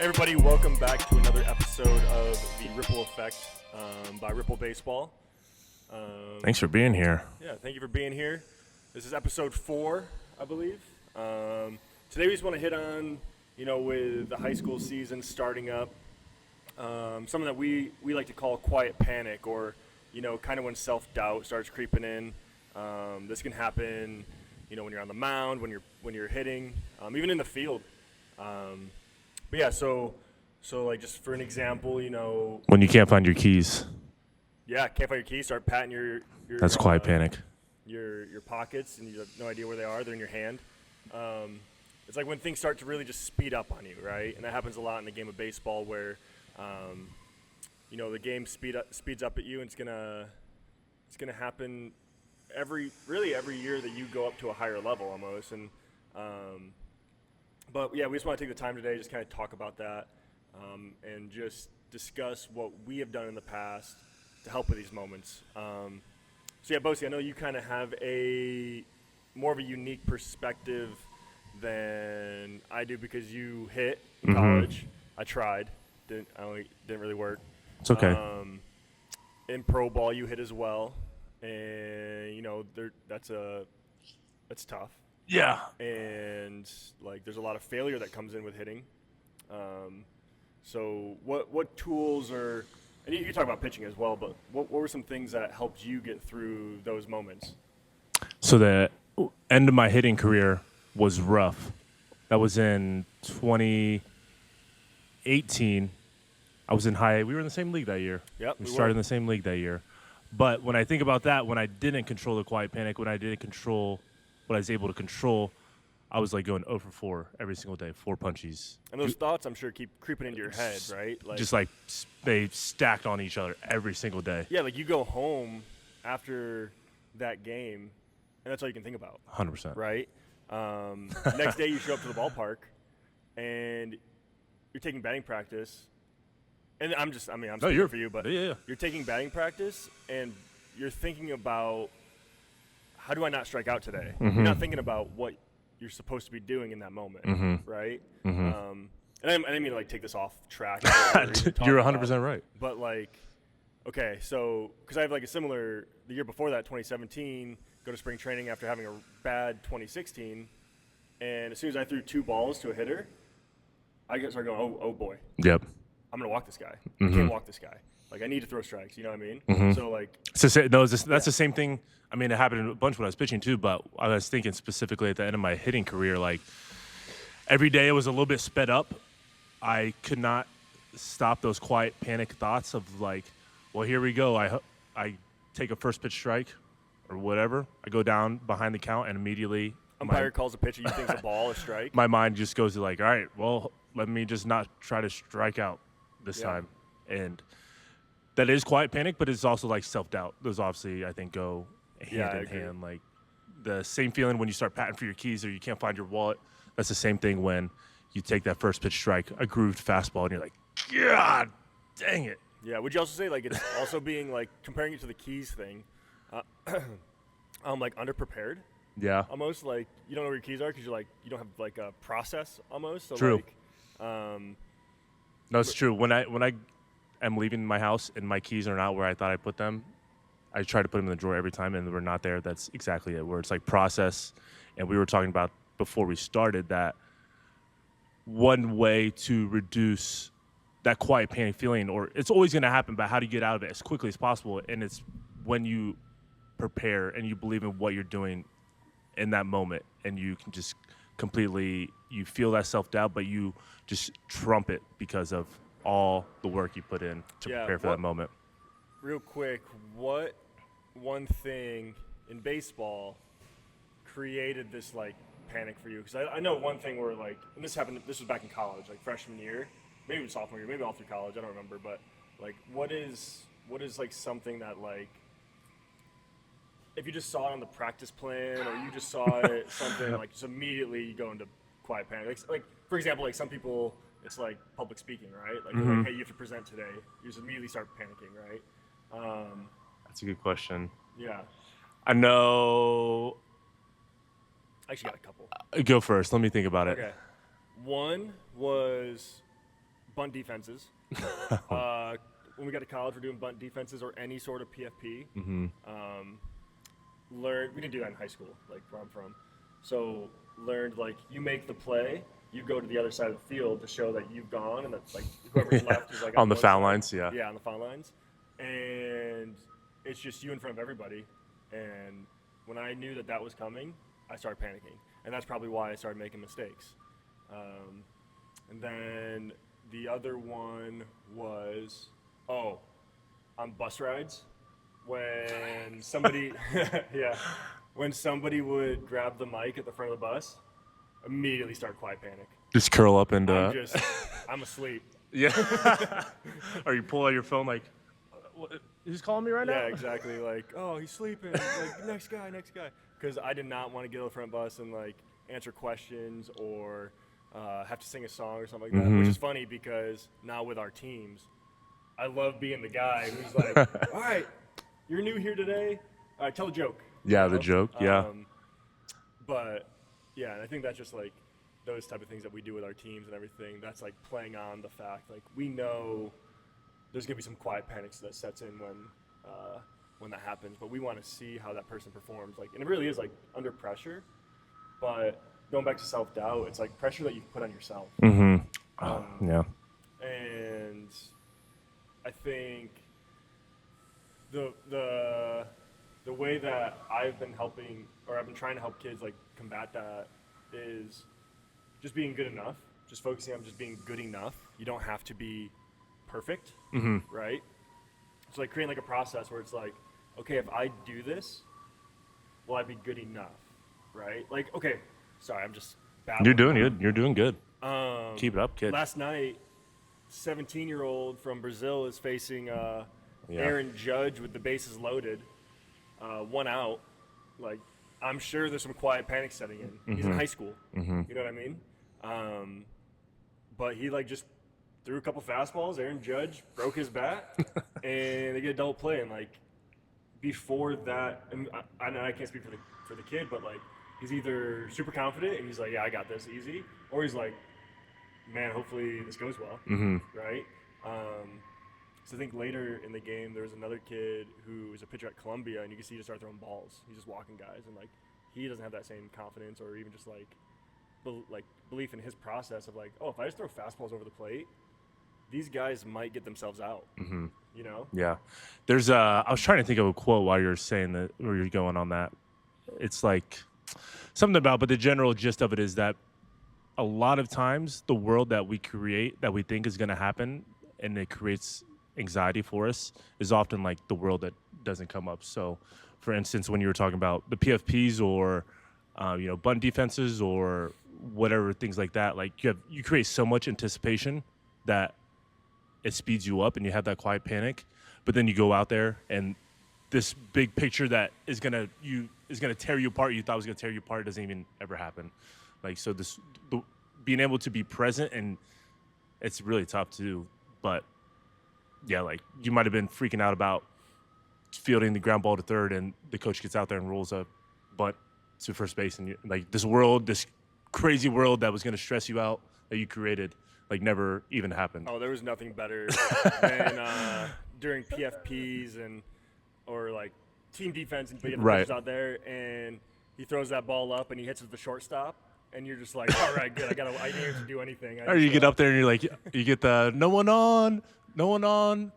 Everybody, welcome back to another episode of The Ripple Effect by Ripple Baseball. Thanks for being here. Yeah, thank you for being here. This is episode 4, I believe. Today we just want to hit on, with the high school season starting up, something that we like to call quiet panic, or, kind of when self-doubt starts creeping in. This can happen, when you're on the mound, when you're hitting, even in the field. But yeah, so like just for an example, When you can't find your keys, can't find your keys, start patting your that's quiet panic. Your pockets, and you have no idea where they are. They're in your hand. It's like when things start to really just speed up on you, right? And that happens a lot in the game of baseball, where the game speeds up at you, and it's gonna happen every year that you go up to a higher level almost. And but yeah, we just want to take the time today, just kind of talk about that, and just discuss what we have done in the past to help with these moments. So yeah, Bosie, I know you kind of have more of a unique perspective than I do, because you hit in college. I tried, didn't really work. It's okay. In pro ball, you hit as well, and that's tough. Yeah. And like, there's a lot of failure that comes in with hitting. So what tools are, and you talk about pitching as well, but what were some things that helped you get through those moments? So the end of my hitting career was rough. That was in 2018. I was in high A. We were in the same league that year. Yep, we started in the same league that year. But when I think about that, when I didn't control the quiet panic, when I didn't control what I was able to control, I was like going 0 for 4 every single day, 4 punchies. And those thoughts, I'm sure, keep creeping into your head, right? Just like they stacked on each other every single day. Yeah, like you go home after that game, and that's all you can think about. 100%. Right? Next day you show up to the ballpark, and you're taking batting practice. And I'm speaking for you, but yeah. You're taking batting practice, and you're thinking about, how do I not strike out today? Mm-hmm. You're not thinking about what you're supposed to be doing in that moment, right? Mm-hmm. And I didn't mean to like take this off track. You're 100% right. But like, okay, so because I have like a similar, the year before that, 2017, go to spring training after having a bad 2016, and as soon as I threw 2 balls to a hitter, I started going, oh boy. Yep. I'm going to walk this guy. I can't walk this guy. Like, I need to throw strikes. You know what I mean? So, like. That's the same thing. I mean, it happened a bunch when I was pitching, too, but I was thinking specifically at the end of my hitting career, like, every day it was a little bit sped up. I could not stop those quiet panic thoughts of, like, well, here we go. I take a first pitch strike or whatever. I go down behind the count, and immediately. Umpire calls a pitch, and you think the ball is strike. My mind just goes to, like, all right, well, let me just not try to strike out this time. And that is quiet panic, but it's also like self-doubt. Those obviously, I think, go hand in hand. Like the same feeling when you start patting for your keys or you can't find your wallet. That's the same thing when you take that first pitch strike, a grooved fastball, and you're like, God dang it. Yeah, would you also say, like, it's also being, like, comparing it to the keys thing, like, underprepared? Yeah. Almost, like, you don't know where your keys are because you don't have, like, a process almost. So, True. Like, no, it's true. When I am leaving my house and my keys are not where I thought I put them, I try to put them in the drawer every time, and they're not there. That's exactly it, where it's like process. And we were talking about before we started that one way to reduce that quiet panic feeling, or it's always going to happen, but how do you get out of it as quickly as possible? And it's when you prepare and you believe in what you're doing in that moment, and you can just completely, you feel that self-doubt, but you just trump it because of all the work you put in to prepare for that moment. Real quick, what one thing in baseball created this, like, panic for you? Because I know one thing where, like, and this was back in college, like freshman year, maybe sophomore year, maybe all through college, I don't remember, but, like, what is like something that, like, if you just saw it on the practice plan, or you just saw it something, like, just immediately you go into quiet panic. Like, for example, like, some people, it's like public speaking, right? Like, they're like, hey, you have to present today. You just immediately start panicking, right? That's a good question. Yeah. I know. I actually got a couple. Go first. Let me think about it. Okay. One was bunt defenses. When we got to college, we're doing bunt defenses or any sort of PFP. We didn't do that in high school, like where I'm from. So learned like you make the play, you go to the other side of the field to show that you've gone, and that's like whoever's left is like On the one foul side. lines, yeah. Yeah, on the foul lines, and it's just you in front of everybody. And when I knew that that was coming, I started panicking, and that's probably why I started making mistakes. And then the other one was on bus rides when somebody when somebody would grab the mic at the front of the bus, immediately start quiet panic. Just curl up and I'm asleep. yeah. Or you pull out your phone like, who's calling me right now? Yeah, exactly. Like, oh, he's sleeping. Like, next guy. Because I did not want to get on the front bus and like answer questions or have to sing a song or something like that. Which is funny because now with our teams, I love being the guy who's like, all right, you're new here today. All right, tell a joke. Yeah, You know? the joke. Yeah. But yeah, and I think that's just like those type of things that we do with our teams and everything. That's like playing on the fact like we know there's gonna be some quiet panics that sets in when that happens. But we want to see how that person performs. Like, and it really is like under pressure. But going back to self-doubt, it's like pressure that you put on yourself. Yeah. And I think the way that I've been helping, or I've been trying to help kids like combat that, is just being good enough. Just focusing on just being good enough. You don't have to be perfect, right? So like creating like a process where it's like, okay, if I do this, will I be good enough, right? Like, okay, sorry, I'm just babbling. You're doing good. You're doing good. Keep it up, kid. Last night, 17-year-old from Brazil is facing Aaron Judge with the bases loaded, 1 out. Like, I'm sure there's some quiet panic setting in. He's in high school. You know what I mean? But he like just threw a couple fastballs. Aaron Judge broke his bat, and they get a double play. And like before that, and I can't speak for the kid, but like he's either super confident and he's like, yeah, I got this easy, or he's like, man, hopefully this goes well, right? So I think later in the game there was another kid who was a pitcher at Columbia, and you can see he just start throwing balls. He's just walking guys, and like he doesn't have that same confidence or even just like belief in his process of like, oh, if I just throw fastballs over the plate, these guys might get themselves out. You know? Yeah. There's I was trying to think of a quote while you're saying that, where you're going on that. It's like something about, but the general gist of it is that a lot of times the world that we create that we think is going to happen and it creates anxiety for us is often like the world that doesn't come up. So for instance, when you were talking about the PFPs or bunt defenses or whatever, things like that, like you create so much anticipation that it speeds you up and you have that quiet panic, but then you go out there and this big picture that is gonna tear you apart, you thought was gonna tear you apart, doesn't even ever happen. Like, so being able to be present, and it's really tough to do, but yeah, like you might have been freaking out about fielding the ground ball to third and the coach gets out there and rolls a bunt to first base, and like this crazy world that was going to stress you out that you created, like never even happened. Oh, there was nothing better than during PFPs or like team defense, and you get the pitchers out there and he throws that ball up and he hits it with the shortstop, and you're just like, all right, good, I didn't have to do anything. Or you get up there and you're like, you get the no one on,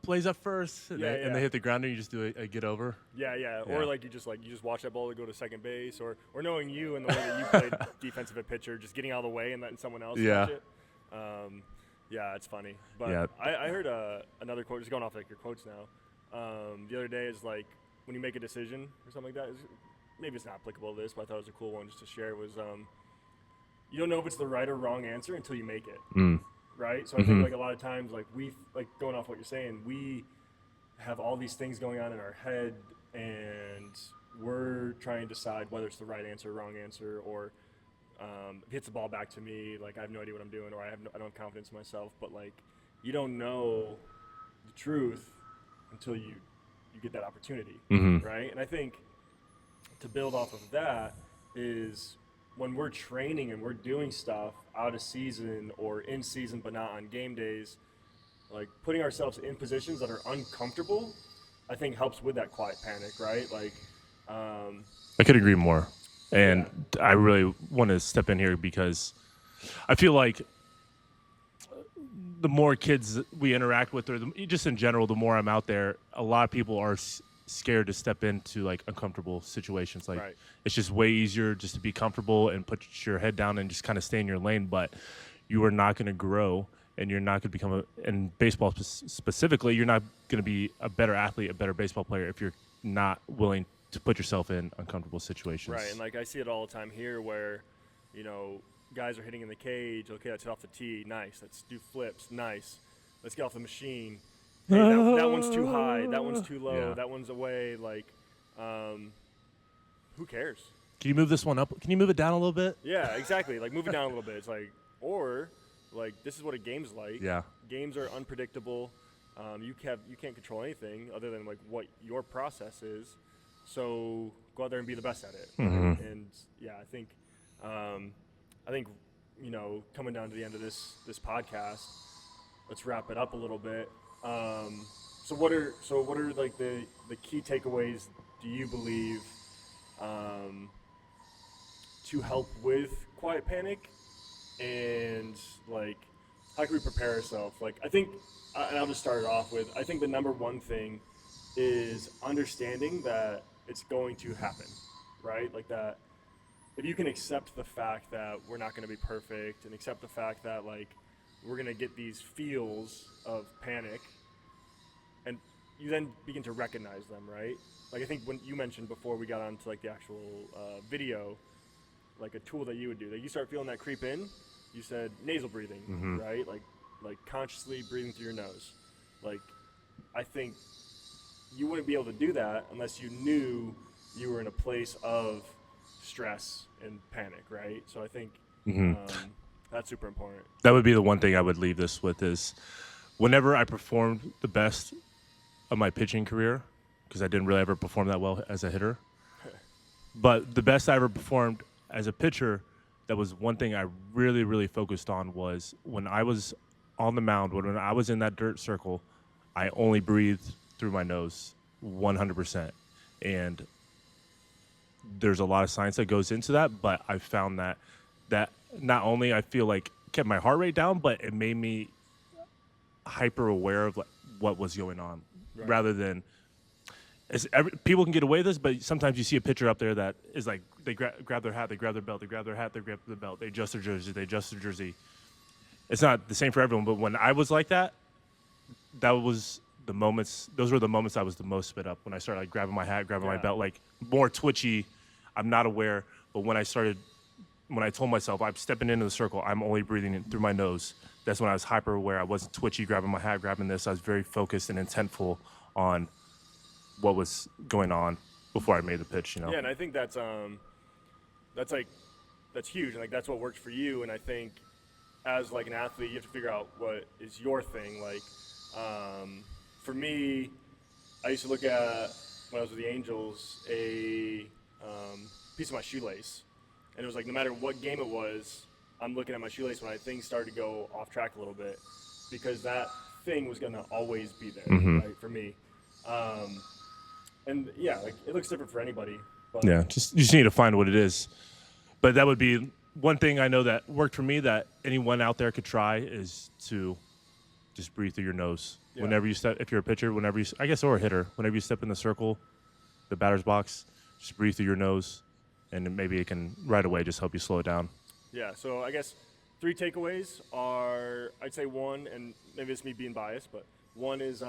plays up first, and they hit the ground and you just do a get over. Yeah. Or like you just watch that ball go to second base, or knowing you and the way that you played defensive at pitcher, just getting out of the way and letting someone else catch it. Yeah, it's funny. But I heard another quote, just going off like your quotes now. The other day is like when you make a decision or something like that. Maybe it's not applicable to this, but I thought it was a cool one just to share. Was you don't know if it's the right or wrong answer until you make it. Right? So I think like a lot of times, like going off what you're saying, we have all these things going on in our head, and we're trying to decide whether it's the right answer or wrong answer, or if it hits the ball back to me, like I have no idea what I'm doing, or I don't have confidence in myself. But like you don't know the truth until you get that opportunity, right? And I think to build off of that is when we're training and we're doing stuff out of season or in season but not on game days, like putting ourselves in positions that are uncomfortable, I think helps with that quiet panic, right? Like, I could agree more. And I really want to step in here because I feel like the more kids we interact with, or just in general, the more I'm out there, a lot of people are scared to step into like uncomfortable situations. Like Right. it's just way easier just to be comfortable and put your head down and just kind of stay in your lane. But you are not going to grow, and you're not going to become in baseball specifically, you're not going to be a better athlete, a better baseball player if you're not willing to put yourself in uncomfortable situations. Right, and like I see it all the time here where, guys are hitting in the cage. Okay, let's hit off the tee. Nice. Let's do flips. Nice. Let's get off the machine. Hey, that one's too high. That one's too low. Yeah. That one's away. Like, who cares? Can you move this one up? Can you move it down a little bit? Yeah, exactly. Like, move it down a little bit. It's like, or like this is what a game's like. Yeah. Games are unpredictable. You can't control anything other than like what your process is. So go out there and be the best at it. Mm-hmm. And yeah, I think coming down to the end of this podcast, let's wrap it up a little bit. So what are like the key takeaways do you believe to help with quiet panic, and like how can we prepare ourselves? Like I think, and I'll just start it off with, I think the number one thing is understanding that it's going to happen, right? Like that, if you can accept the fact that we're not going to be perfect and accept the fact that like we're going to get these feels of panic, and you then begin to recognize them, right? Like I think when you mentioned before we got onto like the actual video, like a tool that you would do, that you start feeling that creep in, you said nasal breathing, right? Like consciously breathing through your nose. Like I think you wouldn't be able to do that unless you knew you were in a place of stress and panic, right? So I think that's super important. That would be the one thing I would leave this with is whenever I performed the best of my pitching career, because I didn't really ever perform that well as a hitter, but the best I ever performed as a pitcher, that was one thing I really, really focused on was when I was on the mound, when I was in that dirt circle, I only breathed through my nose 100%. And there's a lot of science that goes into that, but I found that not only I feel like kept my heart rate down, but it made me hyper aware of like what was going on, Right. rather than people can get away with this, but sometimes you see a pitcher up there that is like they grab their hat, they grab their belt, they grab their hat, they grab the belt, they adjust their jersey. It's not the same for everyone, but when I was like that, those were the moments I was the most spit up, when I started like grabbing my hat, grabbing my belt, like more twitchy. I'm not aware, but when I told myself I'm stepping into the circle, I'm only breathing in through my nose, that's when I was hyper aware. I wasn't twitchy, grabbing my hat, grabbing this. I was very focused and intentful on what was going on before I made the pitch, Yeah, and I think that's huge, and like that's what works for you. And I think as like an athlete, you have to figure out what is your thing. Like for me, I used to look at, when I was with the Angels, a piece of my shoelace, and it was like no matter what game it was, I'm looking at my shoelace when things started to go off track a little bit, because that thing was gonna always be there, right, for me. And yeah, like it looks different for anybody. But Yeah, you just need to find what it is. But that would be one thing I know that worked for me, that anyone out there could try, is to just breathe through your nose. Yeah. Whenever you step, if you're a pitcher, or a hitter, whenever you step in the circle, the batter's box, just breathe through your nose, and maybe it can right away just help you slow it down. Yeah, so I guess 3 takeaways are, I'd say one, and maybe it's me being biased, but one is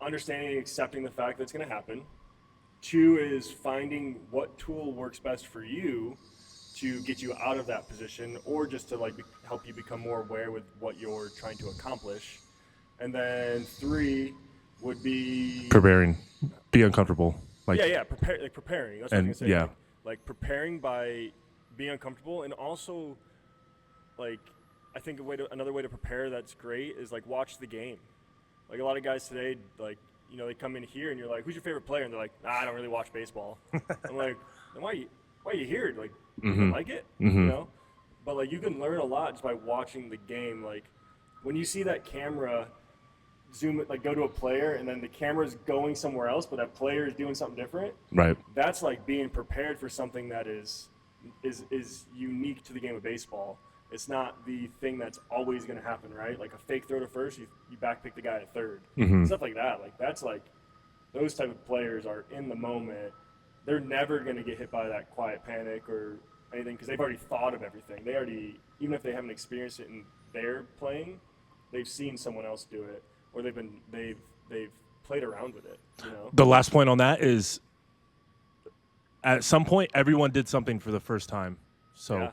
understanding and accepting the fact that it's going to happen. 2 is finding what tool works best for you to get you out of that position, or just to like help you become more aware with what you're trying to accomplish. And then 3 would be Preparing, be uncomfortable. preparing. That's what I was gonna say. Yeah. Like preparing by being uncomfortable, and also like I think another way to prepare that's great is like watch the game. Like a lot of guys today, like they come in here and you're like, "Who's your favorite player?" And they're like, "I don't really watch baseball." I'm like, "Then why you here? Like, you don't like it, you know? But like, you can learn a lot just by watching the game. Like, when you see that camera zoom it, like go to a player, and then the camera's going somewhere else, but that player is doing something different. Right. That's like being prepared for something that is unique to the game of baseball. It's not the thing that's always going to happen, right? Like a fake throw to first, you back pick the guy at third, stuff like that. Like that's like those type of players are in the moment. They're never going to get hit by that quiet panic or anything because they've already thought of everything. They already, even if they haven't experienced it in their playing, they've seen someone else do it, or they've played around with it. You know. The last point on that is, at some point, everyone did something for the first time. So, Yeah.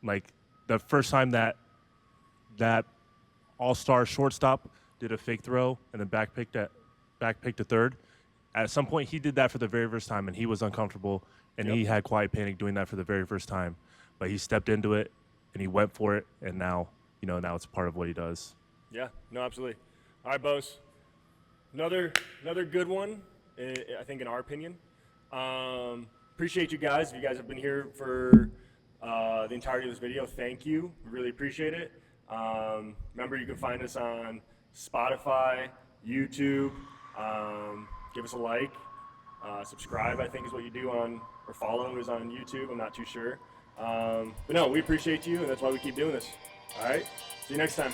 like the first time that all-star shortstop did a fake throw and then back picked to third. At some point, he did that for the very first time, and he was uncomfortable, and he had quiet panic doing that for the very first time. But he stepped into it, and he went for it, and now it's part of what he does. Yeah, no, absolutely. All right, Bose. Another good one, I think, in our opinion. Appreciate you guys. If you guys have been here for the entirety of this video, thank you. We really appreciate it. Remember, you can find us on Spotify, YouTube. Give us a like. Subscribe, I think, is what you do on, or follow is on YouTube. I'm not too sure. But no, we appreciate you, and that's why we keep doing this. All right? See you next time.